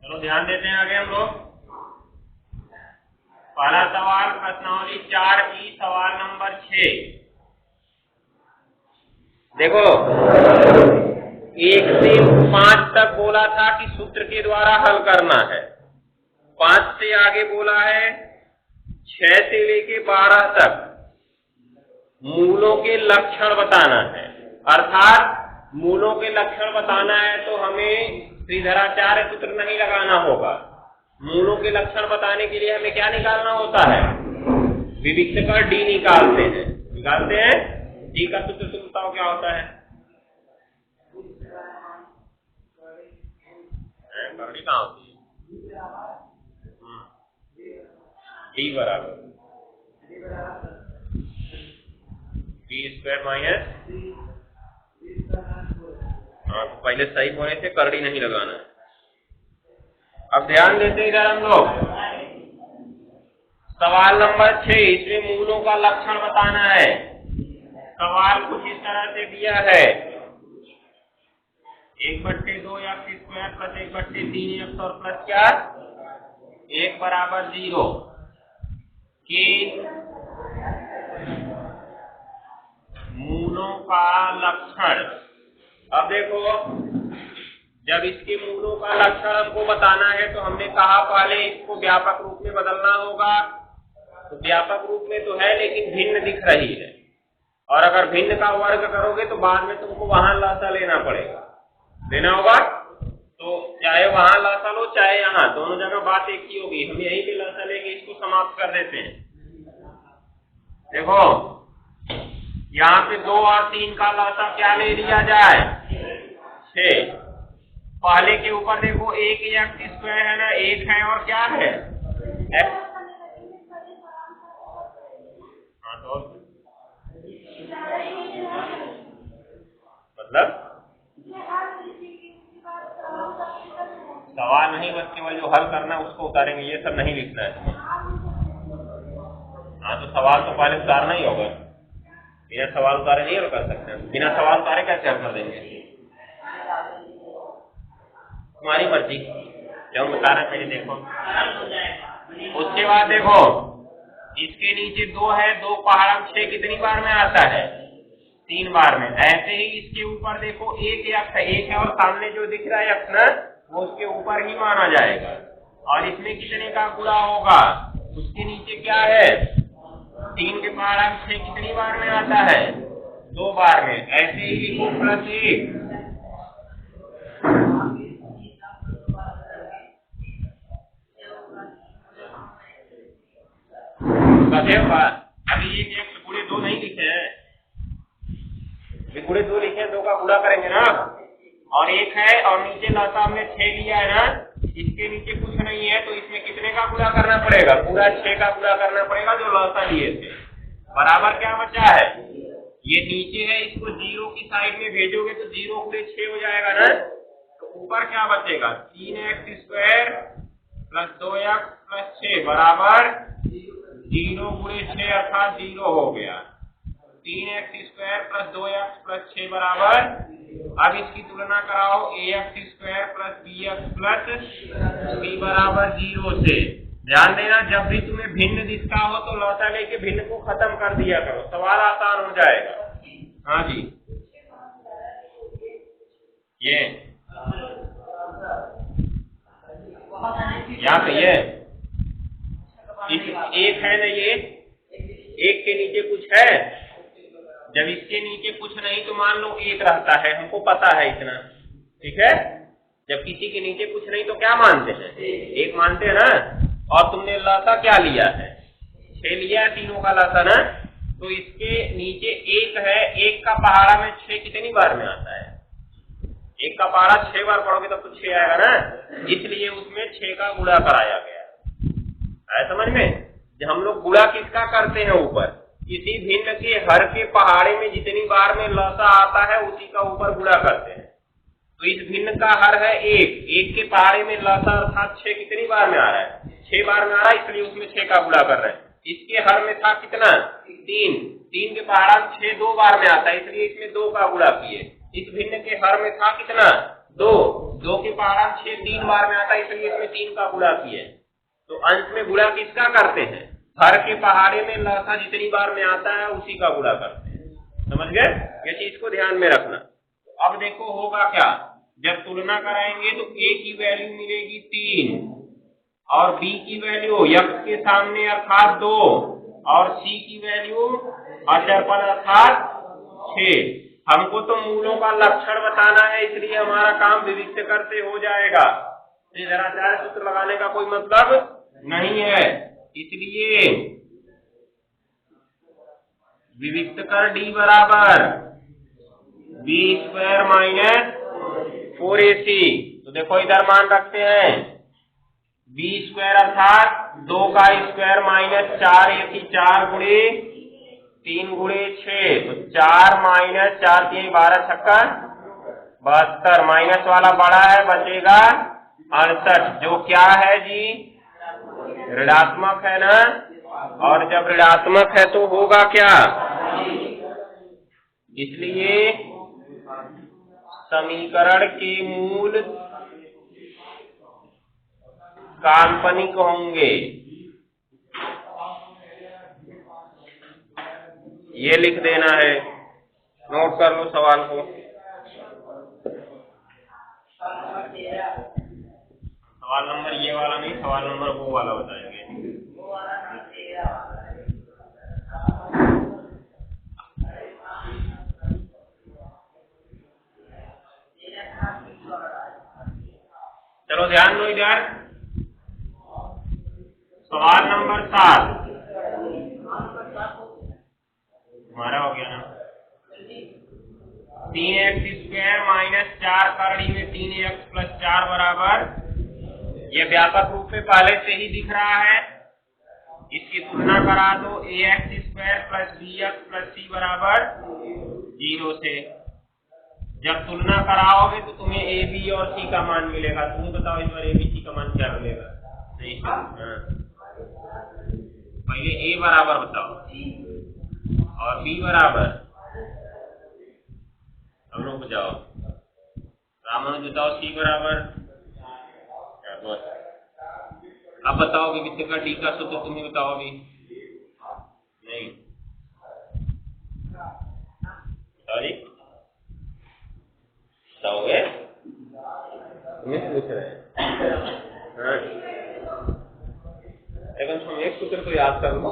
चलो ध्यान देते हैं आगे हम लोग। पहला सवाल प्रश्नावली 4 की सवाल नंबर 6। देखो 1 से 5 तक बोला था कि सूत्र के द्वारा हल करना है। 5 से आगे बोला है 6 से लेके 12 तक मूलों के लक्षण बताना है। अर्थात मूलों के लक्षण बताना है तो हमें श्रीधराचार्य सूत्र नहीं लगाना होगा। मूलों के लक्षण बताने के लिए हमें क्या निकालना होता है? विविक्त कर डी निकालते हैं। डी का सूत्र तुम बताओ क्या होता है? करनी कहाँ होती है? डी बराबर बी स्क्वायर माइनस, हाँ तो पहले सही बोले थे, करड़ी नहीं लगाना है। अब ध्यान देते इधर हम लोग सवाल नंबर 6, इसमें मूलों का लक्षण बताना है। सवाल कुछ इस तरह से दिया है 1/2 x स्क्वायर प्लस 1/3 x और प्लस क्या 1 बराबर 0 कि मूलों का लक्षण। अब देखो जब इसके मूलों का लक्षण हमको बताना है तो हमने कहा पहले इसको व्यापक रूप में बदलना होगा। तो व्यापक रूप में तो है लेकिन भिन्न दिख रही है, और अगर भिन्न का वर्ग करोगे तो बाद में तुमको वहां लसा लेना होगा। तो चाहे वहां लसा लो चाहे यहाँ, दोनों जगह बात एक ही होगी। हम यहीं पे लसा लेके इसको समाप्त कर देते हैं। देखो यहाँ पे 2 और 3 का लसा क्या ले लिया जाए 6। पहले के ऊपर देखो 1 x स्क्वायर है ना, 1 है और क्या है x। हाँ तो मतलब सवाल नहीं, बस केवल जो हल करना है उसको उतारेंगे, ये सब नहीं लिखना है। हाँ तो सवाल तो पहले उतारना ही होगा, बिना सवाल उतारे नहीं हल कर सकते हैं। बिना सवाल उतारे कैसे हल कर देंगे? तुम्हारी मर्जी, जो हम बता रहे पहले देखो। उसके बाद देखो इसके नीचे 2 है, 2 पहाड़ा 6 कितनी बार में आता है? 3 बार में। ऐसे ही इसके ऊपर देखो 1 x है, 1 है और सामने जो दिख रहा है x ना वो उसके ऊपर ही माना जाएगा। और इसमें कितने का गुणा होगा? उसके नीचे क्या है 3 के पहाड़ा 6 कितनी बार में आता है? 2 बार में। ऐसे ही लिखो प्लस 1। अभी एक x गुणे 2 नहीं लिखे हैं, गुणे 2 लिखे, 2 का गुणा करेंगे ना। और 1 है और नीचे लसा हमने 6 लिया है ना, इसके नीचे कुछ नहीं है तो इसमें कितने का गुणा करना पड़ेगा? पूरा 6 का गुणा करना पड़ेगा जो लसा लिए थे। बराबर क्या बचा है? ये नीचे है, इसको 0 की साइड में भेजोगे तो 0 गुणे 6 हो जाएगा ना। तो ऊपर क्या बचेगा 3x square plus 2x plus 6 बराबर 0 गुणे 6 अर्थात 0 हो गया। 3x square plus 2x plus 6 बराबर, अब इसकी तुलना कराओ ax square plus bx plus b बराबर 0 से। ध्यान देना जब भी तुम्हें भिन्न दिखता हो तो लौटा लेके भिन्न को खत्म कर दिया करो, सवाल आसान हो जाएगा। हाँ जी, ये यहाँ पे ये एक है ना, ये एक के नीचे कुछ है। जब इसके नीचे कुछ नहीं तो मान लो 1 रहता है, हमको पता है इतना, ठीक है। जब किसी के नीचे कुछ नहीं तो क्या मानते हैं? 1 मानते हैं ना। और तुमने लसा क्या लिया है? 6 लिया है, तीनों का लसा ना। तो इसके नीचे 1 है, 1 का पहाड़ा में 6 कितनी बार में आता है? 1 का पहाड़ा 6 बार पढ़ोगे तब तो 6 आएगा ना, इसलिए उसमें 6 का गुणा कराया गया है। समझ में? जब हम लोग गुणा किसका करते हैं? ऊपर किसी भिन्न के हर के पहाड़े में जितनी बार में लसा आता है उसी का ऊपर गुणा करते हैं। तो इस भिन्न का हर है 1 के पहाड़े में लसा अर्थात 6 कितनी बार में आ रहा है? 6 बार में आ रहा है, इसलिए उसमें 6 का गुणा कर रहे हैं। इसके हर में था कितना? 3 के पहाड़ा में 6 2 बार में आता है, इसलिए इसमें 2 का गुणा किए। इस भिन्न के हर में था कितना? 2, 2 के पहाड़ा 6 3 बार में आता है, इसलिए इसमें 3 का गुणा किया है। तो अंश में गुणा किसका करते हैं? हर के पहाड़े में लसा जितनी बार में आता है उसी का गुणा करते हैं। समझ गए? ये चीज को ध्यान में रखना। अब देखो होगा क्या, जब तुलना कराएंगे तो a की वैल्यू मिलेगी 3 और b की वैल्यू x के सामने अर्थात 2 और c की वैल्यू अचर पद अर्थात 6। हमको तो मूलों का लक्षण बताना है, इसलिए हमारा काम विविक्त कर से हो जाएगा। निधनाचार्य सूत्र लगाने का कोई मतलब नहीं है, इसलिए विविक्त कर d बराबर b स्क्वायर माइनस 4ac। तो देखो इधर मान रखते हैं b स्क्वायर अर्थात 2 का स्क्वायर माइनस 4ac, 4 गुणे 3 गुणे 6, तो 4 माइनस 4 3 12 छक्का 72, माइनस वाला बड़ा है बचेगा 68, जो क्या है जी ऋणात्मक है ना। और जब ऋणात्मक है तो होगा क्या, इसलिए समीकरण के मूल काल्पनिक होंगे। ये लिख देना है, नोट कर लो सवाल को। सवाल नंबर ये वाला नहीं, सवाल नंबर वो वाला बताएंगे। चलो ध्यान दो इधर, सवाल नंबर 7 हमारा हो गया ना। 3x स्क्वायर माइनस 4 करड़ी में 3x प्लस 4 बराबर, ये व्यापक रूप में पहले से ही दिख रहा है। इसकी तुलना करा दो ax square plus bx plus c बराबर 0 से। जब तुलना कराओगे तो तुम्हें a b और c का मान मिलेगा। तुम बताओ इस बार a b c का मान क्या मिलेगा? नहीं, पहले a बराबर बताओ और b बराबर, हम लोग जाओ रामानुज बताओ c बराबर। अब बताओ विविध का d का सूत्र तुम्हें बताओ अभी। नहीं बताओ जी, बताओगे? तुम्हें पूछ रहे हैं, लेकिन तुम एक सूत्र तो याद कर लो।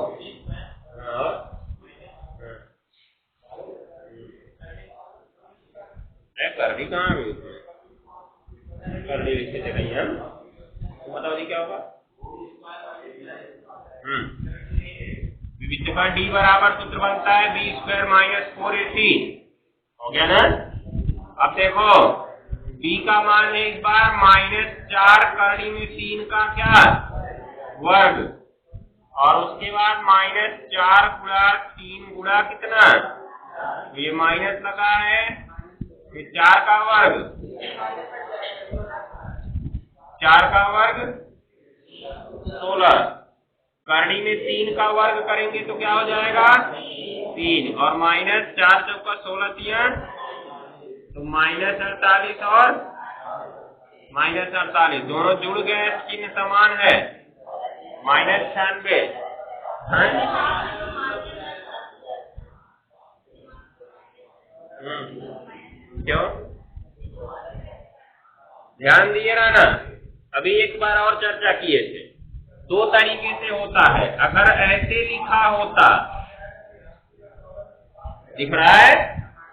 कर दी कहाँ भी कर दी लिखे थे कहीं हम। तो बताओ जी क्या होगा? विविध का d बराबर सूत्र बनता है b स्क्वायर माइनस 4ac। हो गया ना। अब देखो b का मान है इस बार माइनस 4 करड़ी में 3 का क्या वर्ग, और उसके बाद माइनस 4 गुणा 3 गुणा कितना, ये माइनस लगा है, फिर 4 का वर्ग, 4 का वर्ग 16, करड़ी में 3 का वर्ग करेंगे तो क्या हो जाएगा 3, और माइनस 4 चौका 16 तिया, तो माइनस 48 और माइनस 48 दोनों जुड़ गए, चिन्ह समान है, माइनस 96। क्यों ध्यान दिए ना, अभी एक बार और चर्चा किए थे। 2 तरीके से होता है, अगर ऐसे लिखा होता, दिख रहा है,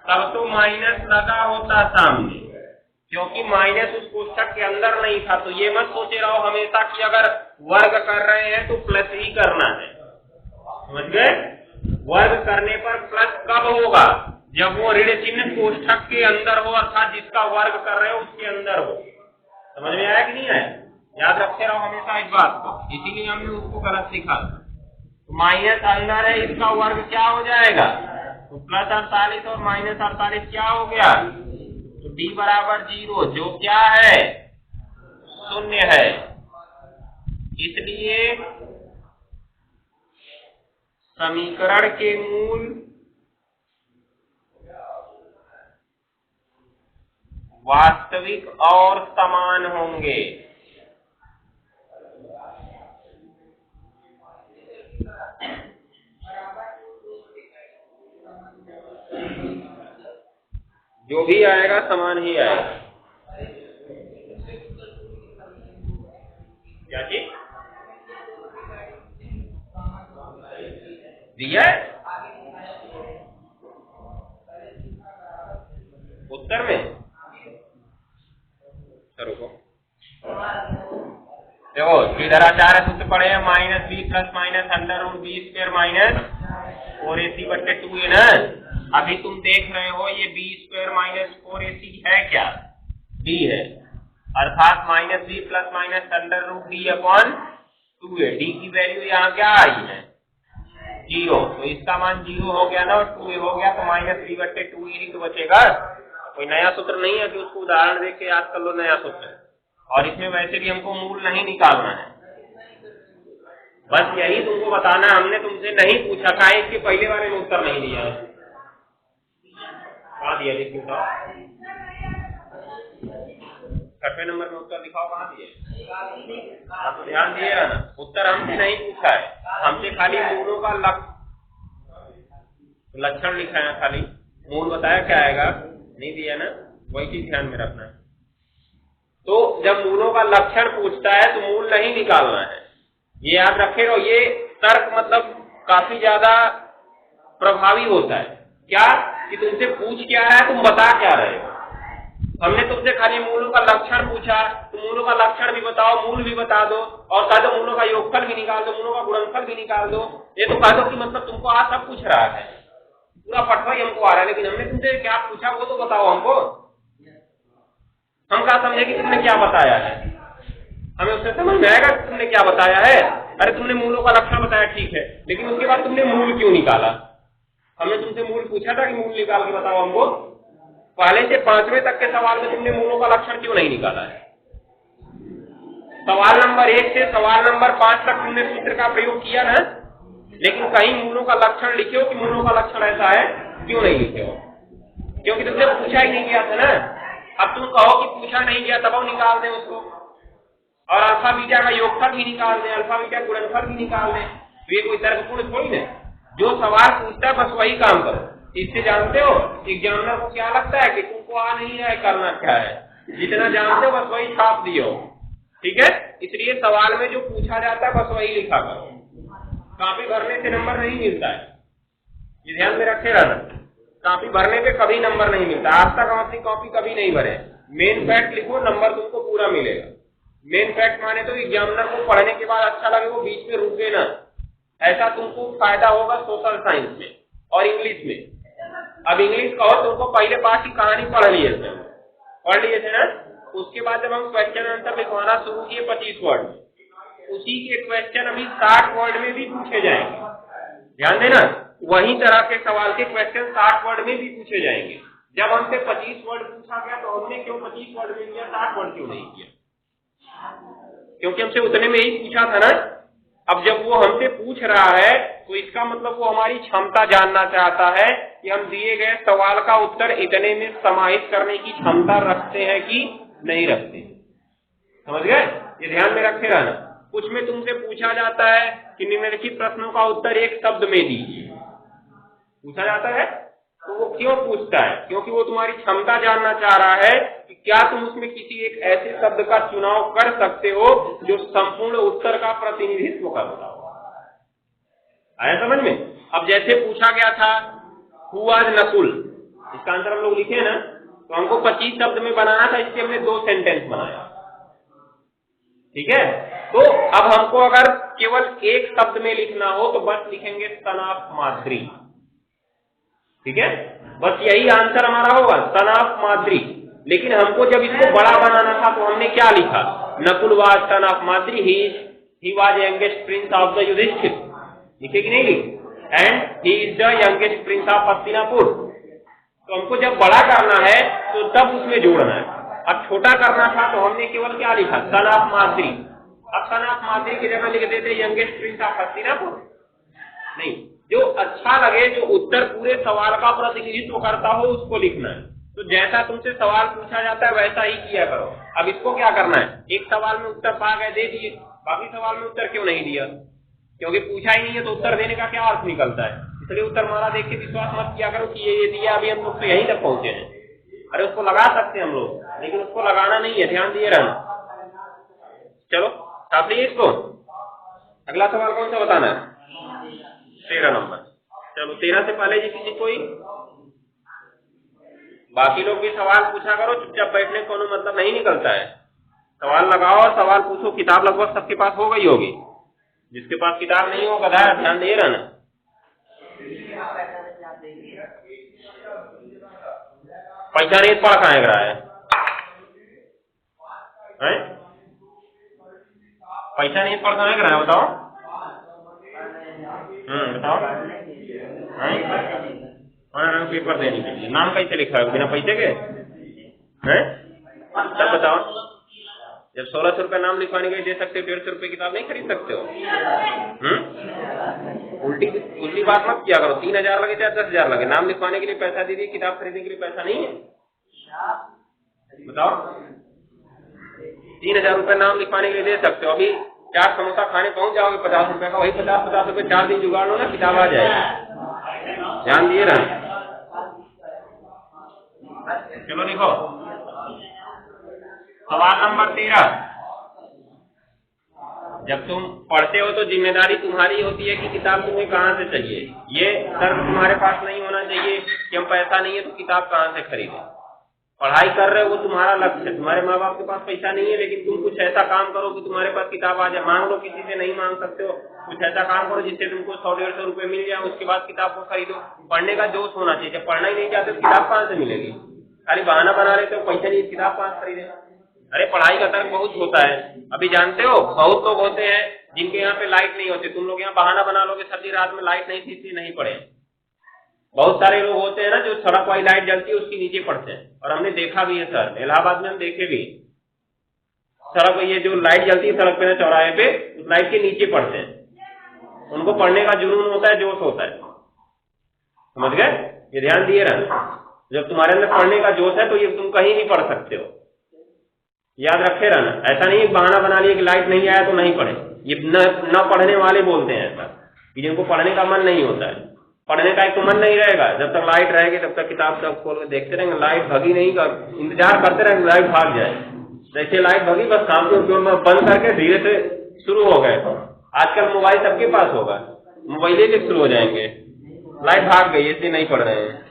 तब तो माइनस लगा होता सामने, क्योंकि माइनस उस कोष्ठक के अंदर नहीं था। तो ये मत सोचे रहो हमेशा कि अगर वर्ग कर रहे हैं तो प्लस ही करना है, समझ गए? वर्ग करने पर प्लस कब होगा, जब वो ऋण चिन्ह कोष्ठक के अंदर हो, अर्थात जिसका वर्ग कर रहे हो उसके अंदर हो। समझ में आया कि नहीं आया? याद रखे रहो हमेशा इस बात को, इसीलिए हमने उसको गलत लिखा था। तो माइनस अंदर है, इसका वर्ग क्या हो जाएगा, तो प्लस 48 और माइनस 48 क्या हो गया, तो d बराबर 0, जो क्या है 0 है। इसलिए समीकरण के मूल वास्तविक और समान होंगे। जो भी आएगा समान ही आएगा। क्या चीज दिया है उत्तर में? रुको, देखो श्रीधराचार्य सूत्र पढ़े हैं, minus B plus minus under root B square minus 4ac/2 है ना। अभी तुम देख रहे हो ये बी स्क्वायर माइनस 4ac है क्या? डी है, अर्थात minus B plus minus under root D upon 2 है। डी की वैल्यू यहाँ क्या आई है? 0, तो इसका मान 0 हो गया ना, और 2a हो गया, तो माइनस b/2 ही तो बचेगा। कोई नया सूत्र नहीं है कि उसको उदाहरण देख के याद कर लो नया सूत्र। और इसमें वैसे भी हमको मूल नहीं निकालना है, बस यही तुमको बताना। हमने तुमसे नहीं पूछा था, इसके पहले वाले में उत्तर नहीं दिया है। कहाँ दिया? देखिए छठवें नंबर में उत्तर दिखाओ, कहाँ दिए? आप ध्यान दिए ना, उत्तर हमसे नहीं पूछा है, हमसे खाली मूलों का लक्षण लिखा है, खाली मूल बताया क्या आएगा नहीं दिया ना, वही चीज ध्यान में रखना है। तो जब मूलों का लक्षण पूछता है तो मूल नहीं निकालना है, ये याद रखे। और ये तर्क मतलब काफी ज्यादा प्रभावी होता है। क्या कि तुमसे पूछ क्या रहा है, तुम बता क्या रहे हो। हमने तुमसे खाली मूलों का लक्षण पूछा, तो मूलों का लक्षण भी बताओ, मूल भी बता दो, और कह दो मूलों का योगफल भी निकाल दो, मूलों का गुणनफल भी निकाल दो। ये तो कह दो कि मतलब तुमको आज सब पूछ रहा है, पूरा पटवा ही हमको आ रहा है, लेकिन हमने तुमसे क्या पूछा वो तो बताओ हमको। हम क्या समझे कि तुमने क्या बताया है, हमें उससे समझ में आएगा कि तुमने क्या बताया है। अरे तुमने मूलों का लक्षण बताया, ठीक है, लेकिन उसके बाद तुमने मूल क्यों निकाला? हमने तुमसे मूल पूछा था कि मूल निकाल के बताओ हमको। पहले से 5वें तक के सवाल में तुमने मूलों का लक्षण क्यों नहीं निकाला है? सवाल नंबर 1 से सवाल नंबर 5 तक तुमने सूत्र का प्रयोग किया ना, लेकिन कहीं मूलों का लक्षण लिखे हो कि मूलों का लक्षण ऐसा है, क्यों नहीं लिखे हो? क्योंकि तुमने पूछा ही नहीं गया था ना। अब तुम कहो कि पूछा नहीं गया, तब हम निकाल दें उसको, और अल्फा बीटा का योगफल भी निकाल दें, अल्फा बीटा गुणनफल भी निकाल दें। तो ये कोई तर्कपूर्ण थोड़ी ना। जो सवाल पूछता है बस वही काम करो। इससे जानते हो एग्जामिनर को क्या लगता है कि तुमको आ नहीं है, करना क्या है, जितना जानते हो बस वही छाप दियो, ठीक है। इसलिए सवाल में जो पूछा जाता है बस वही लिखा करो। कॉपी भरने से नंबर नहीं मिलता है, ये ध्यान में रखे रहना। कॉपी भरने पे कभी नंबर नहीं मिलता। आज तक अपनी कॉपी कभी नहीं भरे, मेन फैक्ट लिखो, नंबर तुमको पूरा मिलेगा। मेन फैक्ट माने तो एग्जामिनर को पढ़ने के बाद अच्छा लगे, वो बीच में रुके ना। ऐसा तुमको फायदा होगा सोशल साइंस में और इंग्लिश में। अब इंग्लिश कहो तुमको पहले पाठ की कहानी पढ़ लिए थे ना, उसके बाद जब हम क्वेश्चन आंसर लिखवाना शुरू किए 25 वर्ड में, उसी के क्वेश्चन अभी 60 वर्ड में भी पूछे जाएंगे। ध्यान देना, वही तरह के सवाल के क्वेश्चन 60 वर्ड में भी पूछे जाएंगे। जब हमसे 25 वर्ड पूछा गया तो हमने क्यों 25 वर्ड में किया, 60 वर्ड क्यों नहीं किया? क्योंकि हमसे उतने में ही पूछा था ना। अब जब वो हमसे पूछ रहा है तो इसका मतलब वो हमारी क्षमता जानना चाहता है कि हम दिए गए सवाल का उत्तर इतने में समाहित करने की क्षमता रखते हैं कि नहीं रखते। समझ गए? ये ध्यान में रखे रहना। कुछ में तुमसे पूछा जाता है कि निम्नलिखित प्रश्नों का उत्तर एक शब्द में दीजिए, पूछा जाता है। तो वो क्यों पूछता है? क्योंकि वो तुम्हारी क्षमता जानना चाह रहा है कि क्या तुम उसमें किसी एक ऐसे शब्द का चुनाव कर सकते हो जो संपूर्ण उत्तर का प्रतिनिधित्व करता हो। आया समझ में? अब जैसे पूछा गया था हु वाज नकुल, इसका आंसर हम लोग लिखे ना, तो हमको 25 शब्द में बनाना था, इससे हमने 2 सेंटेंस बनाया, ठीक है। तो अब हमको अगर केवल एक शब्द में लिखना हो तो बस लिखेंगे सन ऑफ माद्री, ठीक है। बस यही आंसर हमारा होगा, सन ऑफ माद्री। लेकिन हमको जब इसको बड़ा बनाना था तो हमने क्या लिखा? Nakul was son of Madri, he was youngest prince of the Yudhishthir, लिखे कि नहीं लिखे? And he is the youngest prince of Hastinapur. तो हमको जब बड़ा करना है तो तब उसमें जोड़ना है। अब छोटा करना था तो हमने केवल क्या लिखा? सन ऑफ माद्री। अब सन ऑफ माद्री की जगह लिख देते यंगेस्ट प्रिंस ऑफ हस्तिनापुर। नहीं, जो अच्छा लगे, जो उत्तर पूरे सवाल का प्रतिनिधित्व करता हो उसको लिखना है। तो जैसा तुमसे सवाल पूछा जाता है वैसा ही किया करो। अब इसको क्या करना है, एक सवाल में उत्तर पा गए दे दिए, बाकी सवाल में उत्तर क्यों नहीं दिया, क्योंकि पूछा ही नहीं है तो उत्तर देने का क्या अर्थ निकलता है। इसलिए उत्तर मारा देख के विश्वास मत किया करो कि ये दिया, अभी हम लोग तो यहीं तक पहुंचे हैं। अरे उसको लगा सकते हैं हम लोग, लेकिन उसको लगाना नहीं है, ध्यान दिए रहना। चलो आप लिए इसको। अगला सवाल कौन सा बताना है, 13 नंबर। चलो 13 से पहले जी किसी कोई, बाकी लोग भी सवाल पूछा करो, चुपचाप बैठने को कोई मतलब नहीं निकलता है। सवाल लगाओ और सवाल पूछो। किताब लगभग सबके पास हो गई होगी, जिसके पास किताब नहीं हो गधा, ध्यान दे रहना। पैसा नहीं पढ़ कहाँ रहा है, पैसा नहीं पढ़ कहाँ रहा है, बताओ। बताओ। पेपर देने के लिए नाम कैसे लिखा है बिना पैसे के, हैं? सब बताओ। जब 1600 रुपये नाम लिखवाने के लिए दे सकते हो, 150 रुपये किताब नहीं खरीद सकते हो। उल्टी बात मत किया करो। 3000 लगे चाहे 10,000 लगे, नाम लिखवाने के लिए पैसा दे दिए, किताब खरीदने के लिए पैसा नहीं है। बताओ, 3000 रुपये नाम लिखवाने के लिए दे सकते हो। अभी 4 समोसा खाने पहुंच जाओगे 50 रुपए का, वही 50 रुपये 4 दिन जुगाड़ लो ना, किताब आ जाएगी। ध्यान दिए रहा। चलो लिखो सवाल नंबर 13। जब तुम पढ़ते हो तो जिम्मेदारी तुम्हारी होती है कि किताब तुम्हें कहाँ से चाहिए। ये तर्क तुम्हारे पास नहीं होना चाहिए कि हम पैसा नहीं है तो किताब कहाँ से खरीदें। पढ़ाई कर रहे हो वो तुम्हारा लक्ष्य है। तुम्हारे माँ बाप के पास पैसा नहीं है, लेकिन तुम कुछ ऐसा काम करो कि तुम्हारे पास किताब आ जाए। मांग लो, किसी से नहीं मांग सकते हो, कुछ ऐसा काम करो जिससे तुमको 100-150 रुपए मिल जाए, उसके बाद किताब को खरीदो। पढ़ने का जोश होना चाहिए। जब पढ़ना ही नहीं चाहते तो किताब कहाँ से मिलेगी। खाली बहाना बना लेते हो, पैसा नहीं, किताब कहाँ से खरीदे। अरे पढ़ाई का तर्क बहुत होता है। अभी जानते हो बहुत लोग होते हैं जिनके यहाँ पे लाइट नहीं होती। तुम लोग यहाँ बहाना बना लोगे सर्दी रात में लाइट नहीं थी इसलिए नहीं पढ़े। बहुत सारे लोग होते हैं ना जो सड़क वाली लाइट जलती है उसके नीचे पढ़ते हैं, और हमने देखा भी है सर, इलाहाबाद में हम देखे भी। सड़क ये जो लाइट जलती है सड़क पे ना चौराहे पे, उस लाइट के नीचे पढ़ते हैं। उनको पढ़ने का जुनून होता है, जोश होता है। समझ गए, ये ध्यान दिए रहना। जब तुम्हारे अंदर पढ़ने का जोश है तो ये तुम कहीं भी पढ़ सकते हो, याद रखे रहना। ऐसा नहीं बहाना बना लिया कि लाइट नहीं आया तो नहीं पढ़े। ये न पढ़ने वाले बोलते हैं ऐसा, कि जिनको पढ़ने का मन नहीं होता है। पढ़ने का एक तो मन नहीं रहेगा, जब तक लाइट रहेगी तब तक किताब सब खोल के देखते रहेंगे। लाइट भगी नहीं कर, इंतजार करते रहेंगे लाइट भाग जाए। जैसे लाइट भगी बस काम को बंद करके धीरे से शुरू हो गए। आजकल मोबाइल सबके पास होगा, मोबाइल ही शुरू हो जाएंगे। लाइट भाग गई इसलिए नहीं पढ़ रहे हैं।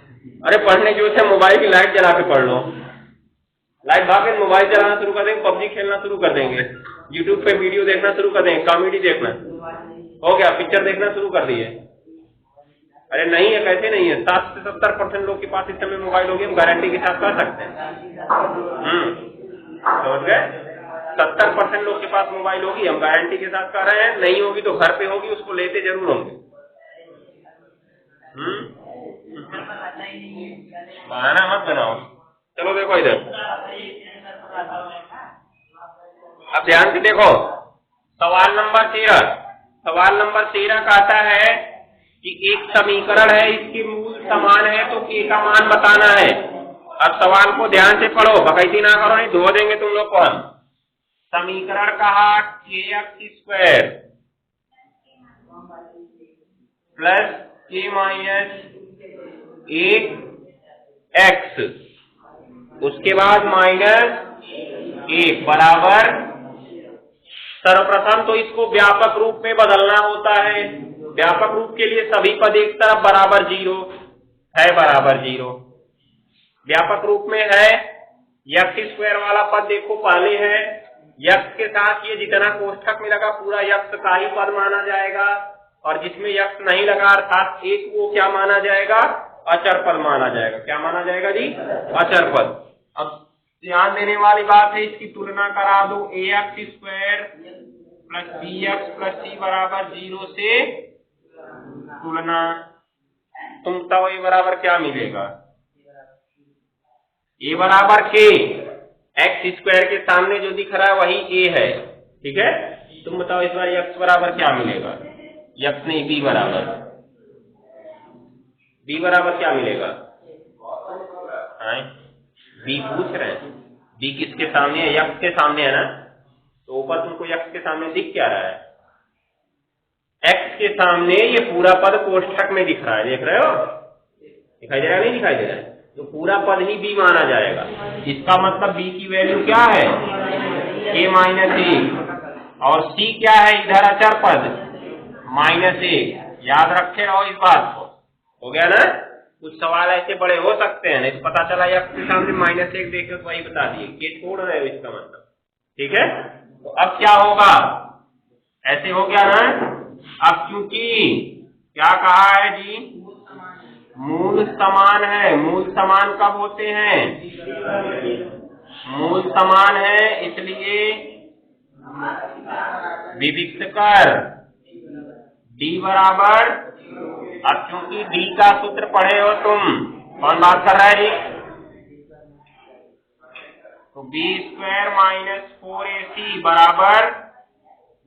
अरे पढ़ने जो है मोबाइल की लाइट जला के पढ़ लो। लाइट भाग गई, मोबाइल चलाना शुरू कर देंगे, पबजी खेलना शुरू कर देंगे, यूट्यूब पे वीडियो देखना शुरू कर देंगे, कॉमेडी देखना हो गया, पिक्चर देखना शुरू कर दिए। अरे नहीं है, कैसे नहीं है। 60 से 70% लोग के पास इस समय मोबाइल होगी, हम गारंटी के साथ कर सकते हैं। समझ गए, 70% लोग के पास मोबाइल होगी, हम गारंटी के साथ कर रहे हैं। नहीं होगी तो घर पे होगी, उसको लेते जरूर होंगे। बहाना मत बनाओ। चलो देखो इधर, अब ध्यान से देखो सवाल नंबर 13। सवाल नंबर 13 कहता है कि एक समीकरण है, इसके मूल समान है तो के का मान बताना है। अब सवाल को ध्यान से पढ़ो, बकैती ना करो, नहीं धो देंगे तुम लोग को हम। समीकरण कहा kx² plus k minus 1x, उसके बाद -1 बराबर। सर्वप्रथम तो इसको व्यापक रूप में बदलना होता है। व्यापक रूप के लिए सभी पद एक तरफ बराबर 0 है, बराबर 0। व्यापक रूप में है x² वाला पद देखो पहले है, x के साथ ये जितना कोष्ठक में लगा पूरा x का ही पद माना जाएगा, और जिसमें x नहीं लगा अर्थात एक, वो क्या माना जाएगा, अचर पद माना जाएगा। क्या माना जाएगा जी, अचर पद। अब ध्यान देने वाली बात है, इसकी तुलना करा दो। ax² plus bx plus c बराबर 0 से तुलना। तुम बताओ a बराबर क्या मिलेगा, a बराबर k। x² के सामने जो दिख रहा है वही a है, ठीक है। तुम बताओ इस बार x बराबर क्या मिलेगा, x नहीं b बराबर क्या मिलेगा। बी पूछ रहे हैं, बी किसके सामने है? यक्स के सामने है ना, तो ऊपर तुमको यक्स के सामने दिख क्या रहा है? एक्स के सामने ये पूरा पद कोष्ठक में दिख रहा है, देख रहे हो? दिखाई दे रहा है, नहीं दिखाई दे रहा है? तो पूरा पद ही बी माना जाएगा। इसका मतलब बी की वैल्यू क्या है? a माइनस ए, और सी क्या है इधर अचर पद -1। याद रखे रहो इस बात को। हो गया ना? कुछ सवाल ऐसे बड़े हो सकते हैं, नहीं तो पता चला या आपके सामने -1 देखे तो वही बता दिए, ये छोड़ रहे हो इसका मतलब। ठीक है, तो अब क्या होगा? ऐसे हो गया ना। अब क्योंकि क्या कहा है जी? मूल समान है। मूल समान कब होते हैं? मूल समान है, इसलिए विविक्त कर d बराबर। अब क्योंकि d का सूत्र पढ़े हो तुम, कौन बात कर रहा है जी? तो b² - 4ac बराबर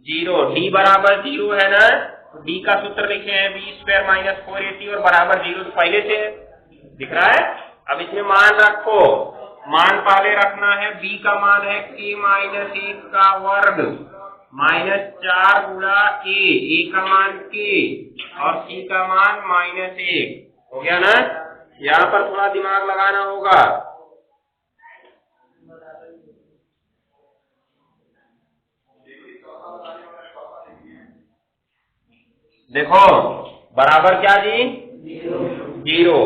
0। d बराबर 0 है ना, तो d का सूत्र लिखे हैं b² - 4ac और बराबर 0, तो पहले से दिख रहा है। अब इसमें मान रखो, मान पहले रखना है। b का मान है k-1 का वर्ग -4 गुणा a का मान k और c का मान -1। हो गया ना? यहाँ पर थोड़ा दिमाग लगाना होगा। देखो बराबर क्या जी? 0।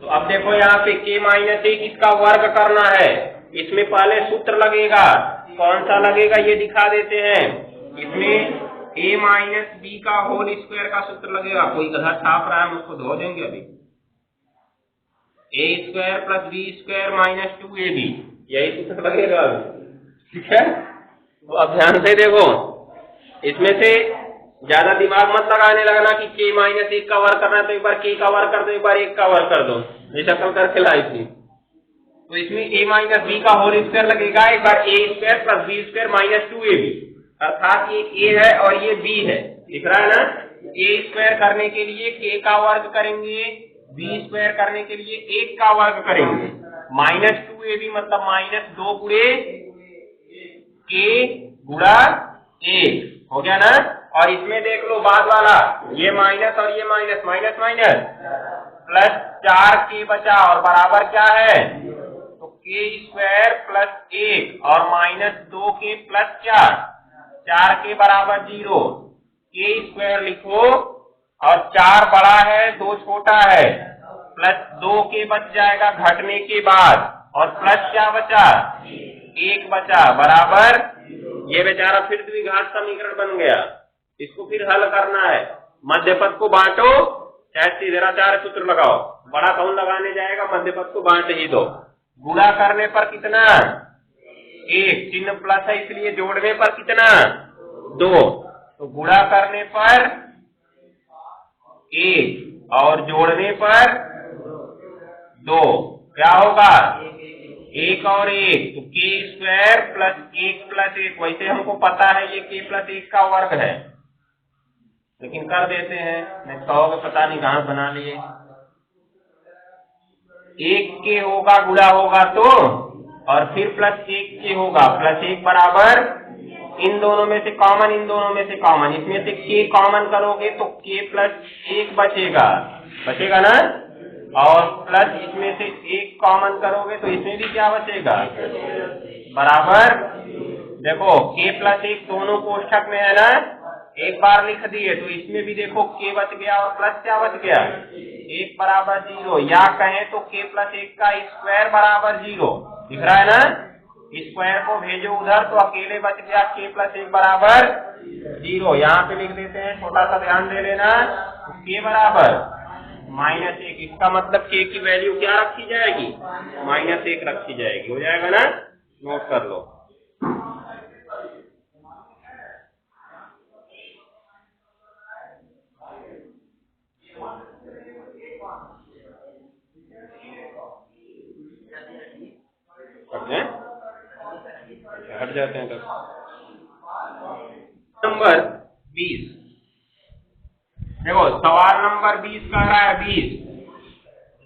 तो अब देखो यहाँ पे k-1 इसका वर्ग करना है, इसमें पहले सूत्र लगेगा। कौन सा लगेगा ये दिखा देते हैं। इसमें a - b का होल स्क्वायर का सूत्र लगेगा। कोई गधा छाप रहा है, हम उसको धो देंगे अभी। a² + b² - 2ab, यही सूत्र लगेगा अभी। ठीक है, तो अब ध्यान से देखो, इसमें से ज्यादा दिमाग मत लगाने लगना कि k-1 का वर्ग करना है तो एक बार k का वर्ग कर दो, एक बार 1 का वर्ग कर दो, ये शक्ल करके लाई थी। तो इसमें a - b का होल स्क्वायर लगेगा, एक बार a² + b² - 2ab, अर्थात ये a है और ये b है, दिख रहा है ना? a² करने के लिए k का वर्ग करेंगे, b² करने के लिए 1 का वर्ग करेंगे, -2ab मतलब -2 गुणे k गुणा 1। हो गया ना? और इसमें देख लो बाद वाला, ये माइनस और ये माइनस, माइनस माइनस +4k बचा और बराबर क्या है? तो k² + 1 और -2k + 4, 4k बराबर 0। k² लिखो और 4 बड़ा है 2 छोटा है, +2k बच जाएगा घटने के बाद, और प्लस क्या बचा? 1 बचा, बराबर। ये बेचारा फिर द्विघात समीकरण बन गया। इसको फिर हल करना है। मध्य पद को बांटो, चाहे सीधेराचार्य सूत्र लगाओ, बड़ा कौन लगाने जाएगा? मध्य पद को बांट ही दो। गुणा करने पर कितना? 1, चिन्ह प्लस है इसलिए जोड़ने पर कितना? 2। तो गुणा करने पर 1 और जोड़ने पर 2, क्या होगा? 1 और 1, तो k² + 1 + 1। वैसे हमको पता है ये k + 1 का वर्ग है, लेकिन कर देते हैं, नहीं कहोगे पता नहीं कहां बना लिए। 1k होगा, गुणा होगा तो, और फिर +1k होगा, +1 बराबर इन दोनों में से कॉमन, इन दोनों में से कॉमन, इसमें से k कॉमन करोगे तो k + 1 बचेगा, बचेगा ना? और प्लस इसमें से 1 कॉमन करोगे तो इसमें भी क्या बचेगा? बराबर। देखो k + 1 दोनों कोष्ठक में है ना, एक बार लिख दिए, तो इसमें भी देखो k बच गया और प्लस क्या बच गया? 1 बराबर 0, या कहें तो k + 1 का स्क्वायर बराबर 0, दिख रहा है ना? स्क्वायर को भेजो उधर तो अकेले बच गया k + 1 बराबर 0। यहाँ पे लिख देते हैं, छोटा सा ध्यान दे लेना, k बराबर -1। इसका मतलब k की वैल्यू क्या रखी जाएगी? -1 रखी जाएगी। हो जाएगा ना? नोट कर लो। हट जाते हैं तब। नंबर 20, देखो सवाल नंबर 20 कह रहा है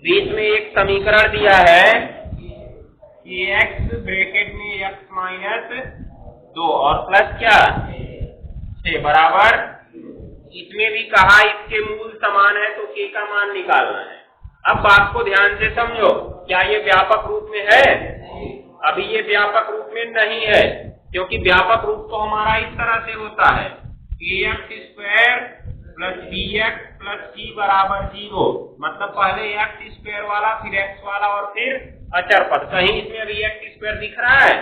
20 में एक समीकरण दिया है कि kx ब्रैकेट में x माइनस 2 और प्लस क्या 6 बराबर, इसमें भी कहा इसके मूल समान है तो k का मान निकालना है। अब बात को ध्यान से समझो, क्या ये व्यापक रूप में है? अभी ये व्यापक रूप में नहीं है, क्योंकि व्यापक रूप तो हमारा इस तरह से होता है ax square plus bx plus c बराबर 0, मतलब पहले x स्क्वायर वाला फिर x वाला और फिर अचर पद। कहीं इसमें अभी x स्क्वायर दिख रहा है?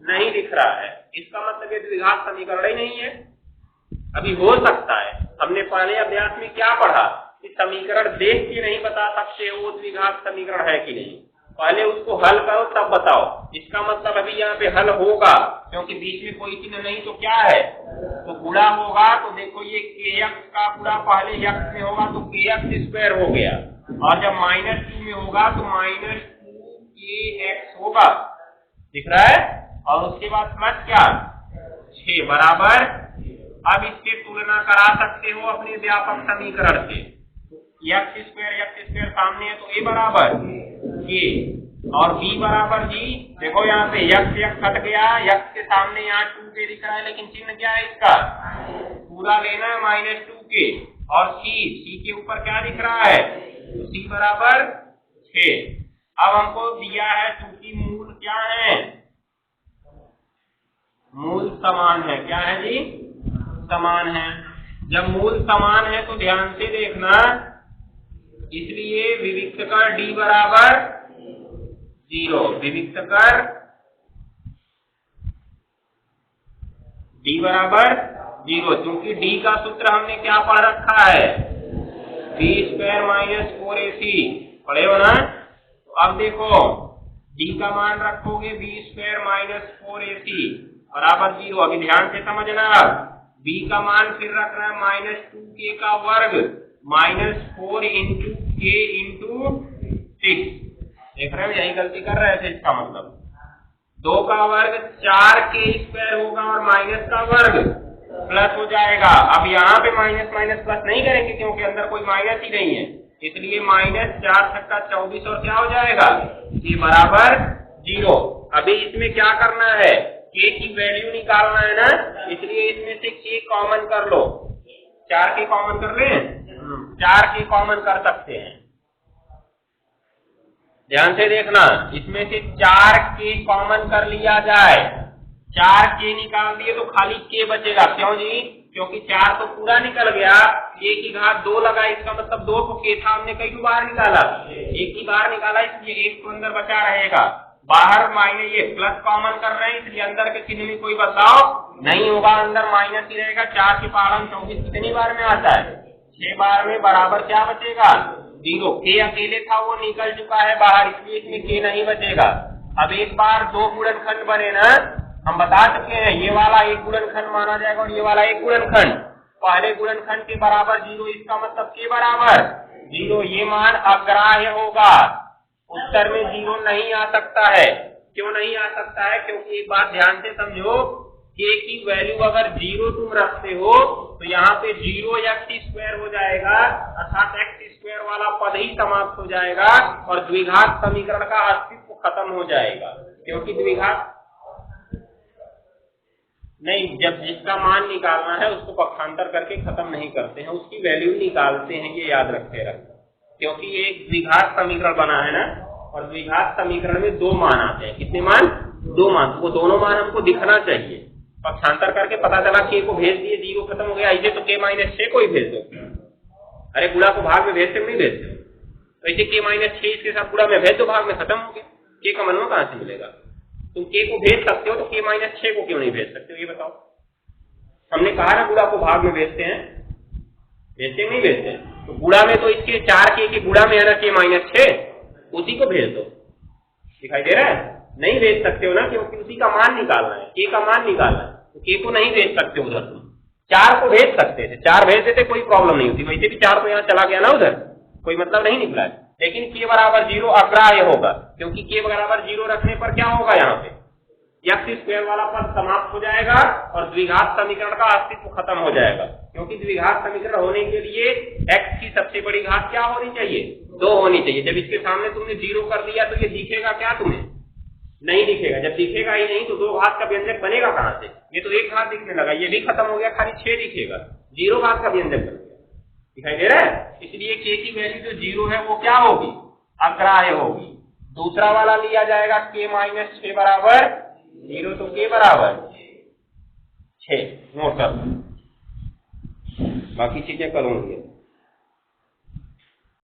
नहीं दिख रहा है, इसका मतलब ये द्विघात समीकरण ही नहीं है। अभी हो सकता है हमने पहले अभ्यास में क्या पढ़ा कि समीकरण देख के नहीं बता सकते वो द्विघात समीकरण है कि नहीं, पहले उसको हल करो तब बताओ। इसका मतलब अभी यहाँ पे हल होगा, क्योंकि बीच में कोई चिन्ह नहीं तो क्या है, तो गुणा होगा। तो देखो ये kx का गुणा पहले x में होगा तो kx स्क्वायर हो गया, और जब -2 में होगा तो -2kx होगा, दिख रहा है, और उसके बाद प्लस क्या 6 बराबर। अब इससे तुलना करा सकते हो अपने व्यापक समीकरण से, x स्क्वायर सामने है तो a बराबर k और b बराबर g। देखो यहाँ पे x कट गया, x के सामने यहाँ 2k दिख रहा है, लेकिन चिन्ह क्या है इसका, पूरा लेना है -2k, और c के ऊपर क्या दिख रहा है, तो c बराबर 6। अब हमको दिया है चूंकि मूल क्या है, मूल समान है, क्या है जी, समान है। जब मूल समान है तो ध्यान से देखना, इसलिए विविक्त कर d बराबर 0, विविक्त कर d बराबर 0, क्योंकि d का सूत्र हमने क्या पढ़ रखा है, b स्क्वायर माइनस 4ac, पढ़े हो ना। तो अब देखो d का मान रखोगे b स्क्वायर माइनस 4ac बराबर 0। अभी ध्यान से समझना, b का मान फिर रखना है -2k का वर्ग -4 इंटू k इंटू 6। देख रहे हो, यही गलती कर रहे थे। इसका मतलब 2 का वर्ग 4k स्क्वायर होगा और माइनस का वर्ग प्लस हो जाएगा। अब यहाँ पे माइनस माइनस प्लस नहीं करेंगे क्योंकि अंदर कोई माइनस ही नहीं है, इसलिए -4 छक्का 24 और क्या हो जाएगा, ये बराबर 0। अभी इसमें क्या करना है, k की वैल्यू निकालना है ना, इसलिए इसमें से k कॉमन कर लो। 4k कॉमन कर लें, 4k कॉमन कर सकते हैं। ध्यान से देखना, इसमें से 4k कॉमन कर लिया जाए, 4k निकाल दिए तो खाली k बचेगा। क्यों जी, क्योंकि 4 तो पूरा निकल गया, k की घात 2 लगा, इसका मतलब 2 को k था, हमने कई बार निकाला, एक ही बार निकाला, इसलिए 1 तो अंदर बचा रहेगा। बाहर माइनस, ये प्लस कॉमन कर रहे हैं इसलिए अंदर के चिन्ह में कोई बदलाव नहीं होगा, अंदर माइनस ही रहेगा। 4 के पालन 24 कितनी बार में आता है, 6 बार में, बराबर क्या बचेगा 0। k अकेले था वो निकल चुका है बाहर, इसलिए इसमें k नहीं बचेगा। अब एक बार 2 गुणनखंड बने ना, हम बता चुके हैं ये वाला एक गुणनखंड माना जाएगा और ये वाला एक गुणनखंड। पहले गुणनखंड के बराबर 0, इसका मतलब k बराबर 0, ये मान अग्राह्य होगा, उत्तर में 0 नहीं आ सकता है। क्यों नहीं आ सकता है, क्योंकि एक बात ध्यान से समझो, k की वैल्यू अगर 0 तुम रखते हो तो यहाँ पे 0 x स्क्वायर हो जाएगा, अर्थात x स्क्वायर वाला पद ही समाप्त हो जाएगा और द्विघात समीकरण का अस्तित्व खत्म हो जाएगा। क्योंकि द्विघात नहीं, जब जिसका मान निकालना है उसको पक्षांतर करके खत्म नहीं करते हैं, उसकी वैल्यू निकालते हैं, ये याद रखे रखना। क्योंकि ये एक द्विघात समीकरण बना है ना, और द्विघात समीकरण में 2 मान आते हैं। कितने मान, 2 मान, वो दोनों मान हमको दिखना चाहिए। पक्षांतर करके पता चला k को भेज दिए, 0 खत्म हो गया, इसे तो k-6 को ही भेज दो। अरे गुणा को भाग में भेजते नहीं भेजते, तो इसे k-6 इसके साथ गुणा में भेज दो, भाग में खत्म हो गया। k का मनवा कहां से मिलेगा, तुम k को भेज सकते हो तो k-6 को क्यों नहीं भेज सकते हो, ये बताओ। हमने कहा ना गुणा को भाग में भेजते हैं, भेजते नहीं भेजते, तो गुणा में तो इसके 4k के गुणा में है ना k-6, उसी को भेज दो। दिखाई दे रहा है, नहीं भेज सकते हो ना, क्योंकि उसी का मान निकालना है, k का मान निकालना है, तो k को नहीं भेज सकते उधर। तुम 4 को भेज सकते थे, 4 भेज देते कोई प्रॉब्लम नहीं होती, वैसे भी 4 तो यहाँ चला गया ना उधर, कोई मतलब नहीं निकला है। लेकिन k बराबर 0 अग्राह्य होगा, क्योंकि k बराबर 0 रखने पर क्या होगा, यहाँ पे x स्क्वायर वाला पद समाप्त हो जाएगा और द्विघात समीकरण का अस्तित्व खत्म हो जाएगा। क्योंकि द्विघात समीकरण होने के लिए x की सबसे बड़ी घात क्या होनी चाहिए, 2 होनी चाहिए। जब इसके सामने तुमने 0 कर दिया तो ये दिखेगा क्या तुम्हें, नहीं दिखेगा। जब दिखेगा ही नहीं तो 2 घात का व्यंजक बनेगा कहां से? ये तो 1 घात दिखने लगा, ये भी खत्म हो गया, खाली 6 दिखेगा, 0 घात का व्यंजक बन गया। दिखाई दे रहा है? इसलिए k की वैल्यू जो 0 है वो क्या होगी? अग्राह्य होगी। दूसरा वाला लिया जाएगा k - 6 बराबर 0, तो k बराबर 6 नोट कर, बाकी चीजें करूंगी।